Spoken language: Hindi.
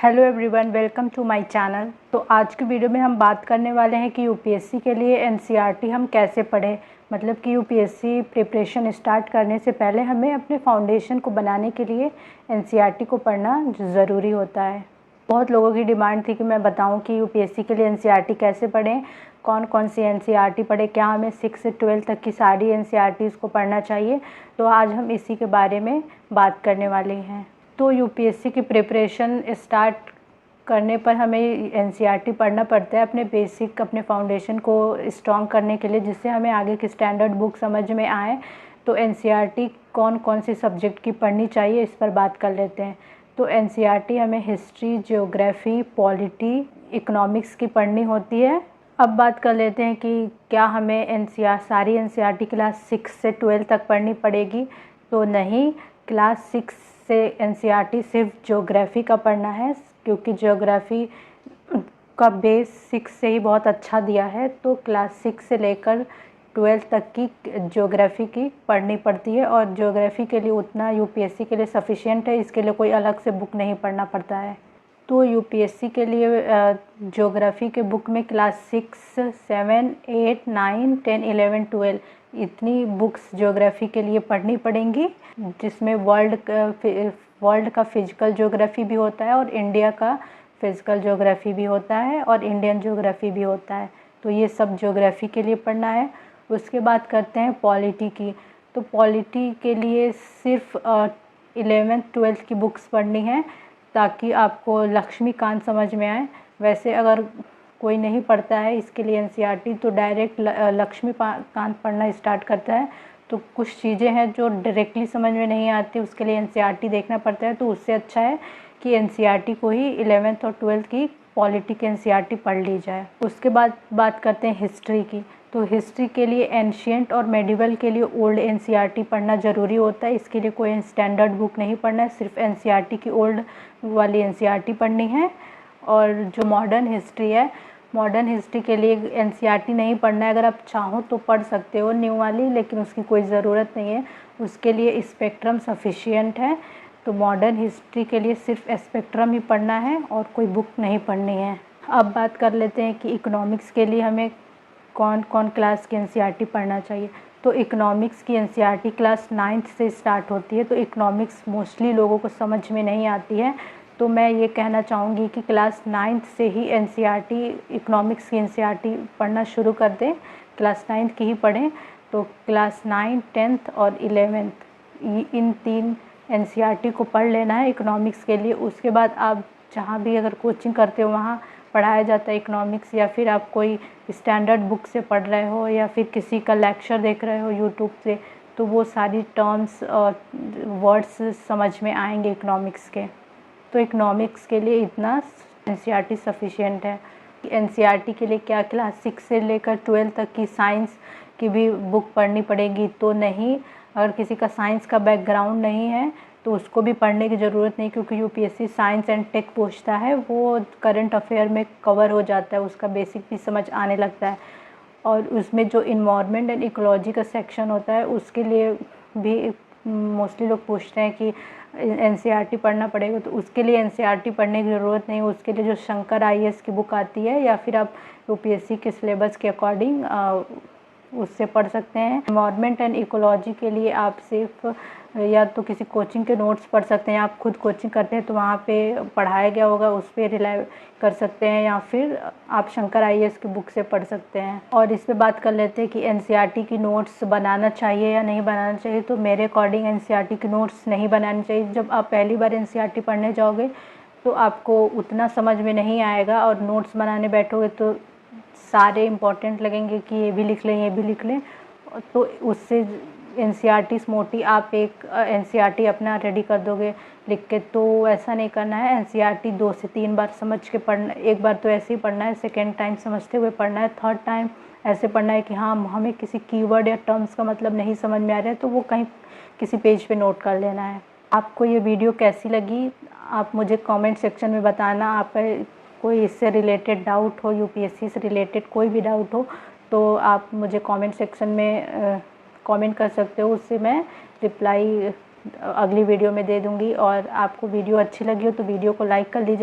Hello everyone, welcome to my channel. तो आज की वीडियो में हम बात करने वाले हैं कि यूपीएससी के लिए एनसीईआरटी हम कैसे पढ़ें। मतलब कि यूपीएससी प्रिपरेशन स्टार्ट करने से पहले हमें अपने फाउंडेशन को बनाने के लिए एनसीईआरटी को पढ़ना ज़रूरी होता है। बहुत लोगों की डिमांड थी कि मैं बताऊं कि यूपीएससी के लिए एनसीईआरटी कैसे पढ़ें, कौन कौन सी एनसीईआरटी पढ़ें, क्या हमें 6 से 12 तक की सारी एनसीईआरटीज़ को पढ़ना चाहिए। तो आज हम इसी के बारे में बात करने वाले हैं। तो यूपीएससी की प्रिपरेशन स्टार्ट करने पर हमें एनसीईआरटी पढ़ना पड़ता है अपने बेसिक, अपने फाउंडेशन को स्ट्रॉन्ग करने के लिए, जिससे हमें आगे की स्टैंडर्ड बुक समझ में आए। तो एनसीईआरटी कौन कौन से सब्जेक्ट की पढ़नी चाहिए, इस पर बात कर लेते हैं। तो एनसीईआरटी हमें हिस्ट्री, ज्योग्राफी, पॉलिटी, इकोनॉमिक्स की पढ़नी होती है। अब बात कर लेते हैं कि क्या हमें सारी एनसीईआरटी क्लास 6 से 12 तक पढ़नी पड़ेगी। तो नहीं, क्लास 6 से एनसीईआरटी सिर्फ ज्योग्राफी का पढ़ना है, क्योंकि ज्योग्राफी का बेस 6 से ही बहुत अच्छा दिया है। तो क्लास 6 से लेकर 12 तक की ज्योग्राफी की पढ़नी पड़ती है, और ज्योग्राफी के लिए उतना यूपीएससी के लिए सफिशिएंट है, इसके लिए कोई अलग से बुक नहीं पढ़ना पड़ता है। तो यूपीएससी के लिए ज्योग्राफी के बुक में क्लास 6, 7, 8, 9, 10, 11, 12 इतनी बुक्स ज्योग्राफी के लिए पढ़नी पड़ेंगी, जिसमें वर्ल्ड का फिजिकल ज्योग्राफी भी होता है, और इंडिया का फिजिकल ज्योग्राफी भी होता है, और इंडियन ज्योग्राफी भी होता है। तो ये सब ज्योग्राफी के लिए पढ़ना है। उसके बाद करते हैं पॉलिटी की। तो पॉलिटी के लिए सिर्फ 11th 12th की बुक्स पढ़नी है, ताकि आपको लक्ष्मीकांत समझ में आए। वैसे अगर कोई नहीं पढ़ता है इसके लिए एनसीईआरटी, तो डायरेक्ट लक्ष्मीकांत पढ़ना स्टार्ट करता है। तो कुछ चीज़ें हैं जो डायरेक्टली समझ में नहीं आती, उसके लिए एनसीईआरटी देखना पड़ता है। तो उससे अच्छा है कि एनसीईआरटी को ही 11th और 12th की पॉलिटी की एनसीईआरटी पढ़ ली जाए। उसके बाद बात करते हैं हिस्ट्री की। तो हिस्ट्री के लिए एंशिएंट और मेडिवल के लिए ओल्ड एनसीईआरटी पढ़ना ज़रूरी होता है। इसके लिए कोई स्टैंडर्ड बुक नहीं पढ़ना है, सिर्फ एनसीईआरटी की ओल्ड वाली एनसीईआरटी पढ़नी है। और जो मॉडर्न हिस्ट्री है, मॉडर्न हिस्ट्री के लिए एनसीईआरटी नहीं पढ़ना है। अगर आप चाहो तो पढ़ सकते हो न्यू वाली, लेकिन उसकी कोई ज़रूरत नहीं है, उसके लिए स्पेक्ट्रम सफिशिएंट है। तो मॉडर्न हिस्ट्री के लिए सिर्फ स्पेक्ट्रम ही पढ़ना है और कोई बुक नहीं पढ़नी है। अब बात कर लेते हैं कि इकोनॉमिक्स के लिए हमें कौन कौन क्लास की एनसीईआरटी पढ़ना चाहिए। तो इकोनॉमिक्स की एनसीईआरटी क्लास 9th से स्टार्ट होती है। तो इकोनॉमिक्स मोस्टली लोगों को समझ में नहीं आती है, तो मैं ये कहना चाहूँगी कि क्लास 9th से ही एनसीईआरटी, इकोनॉमिक्स की एनसीईआरटी पढ़ना शुरू कर दें, क्लास 9th की ही पढ़ें। तो क्लास 9, 10th और 11th इन 3 एनसीईआरटी को पढ़ लेना है इकोनॉमिक्स के लिए। उसके बाद आप जहाँ भी अगर कोचिंग करते हो वहाँ पढ़ाया जाता है इकोनॉमिक्स, या फिर आप कोई स्टैंडर्ड बुक से पढ़ रहे हो, या फिर किसी का लेक्चर देख रहे हो यूट्यूब से, तो वो सारी टर्म्स और वर्ड्स समझ में आएंगे इकोनॉमिक्स के। तो इकोनॉमिक्स के लिए इतना एनसीईआरटी सफिशिएंट है। एनसीईआरटी के लिए क्या क्लास 6 से लेकर 12 तक की साइंस की भी बुक पढ़नी पड़ेगी? तो नहीं, अगर किसी का साइंस का बैकग्राउंड नहीं है तो उसको भी पढ़ने की ज़रूरत नहीं, क्योंकि यूपीएससी साइंस एंड टेक पूछता है, वो करंट अफेयर में कवर हो जाता है, उसका बेसिक भी समझ आने लगता है। और उसमें जो इन्वायरमेंट एंड इकोलॉजी का सेक्शन होता है, उसके लिए भी मोस्टली लोग पूछते हैं कि एनसीईआरटी पढ़ना पड़ेगा। तो उसके लिए एनसीईआरटी पढ़ने की ज़रूरत नहीं है। उसके लिए जो शंकर आईएएस की बुक आती है, या फिर आप यूपीएससी के सिलेबस के अकॉर्डिंग उससे पढ़ सकते हैं। एनवायरमेंट एंड इकोलॉजी के लिए आप सिर्फ या तो किसी कोचिंग के नोट्स पढ़ सकते हैं, आप खुद कोचिंग करते हैं तो वहाँ पे पढ़ाया गया होगा, उस पर रिलाई कर सकते हैं, या फिर आप शंकर आईएएस की बुक से पढ़ सकते हैं। और इस पे बात कर लेते हैं कि एनसीईआरटी की नोट्स बनाना चाहिए या नहीं बनाना चाहिए। तो मेरे अकॉर्डिंग एनसीईआरटी की नोट्स नहीं बनानी चाहिए। जब आप पहली बार एनसीईआरटी पढ़ने जाओगे तो आपको उतना समझ में नहीं आएगा, और नोट्स बनाने बैठोगे तो सारे इम्पॉर्टेंट लगेंगे कि ये भी लिख लें, ये भी लिख लें। तो उससे एनसीईआरटी मोटी आप एक एनसीईआरटी अपना रेडी कर दोगे लिख के। तो ऐसा नहीं करना है। एनसीईआरटी 2 से 3 बार समझ के पढ़ना, एक बार तो ऐसे ही पढ़ना है, सेकेंड टाइम समझते हुए पढ़ना है, थर्ड टाइम ऐसे पढ़ना है कि हाँ, हमें किसी कीवर्ड या टर्म्स का मतलब नहीं समझ में आ रहा है तो वो कहीं किसी पेज पे नोट कर लेना है। आपको ये वीडियो कैसी लगी आप मुझे कमेंट सेक्शन में बताना। आप कोई इससे रिलेटेड डाउट हो, यूपीएससी से रिलेटेड कोई भी डाउट हो, तो आप मुझे कमेंट सेक्शन में कमेंट कर सकते हो, उससे मैं रिप्लाई अगली वीडियो में दे दूँगी। और आपको वीडियो अच्छी लगी हो तो वीडियो को लाइक कर लीजिए।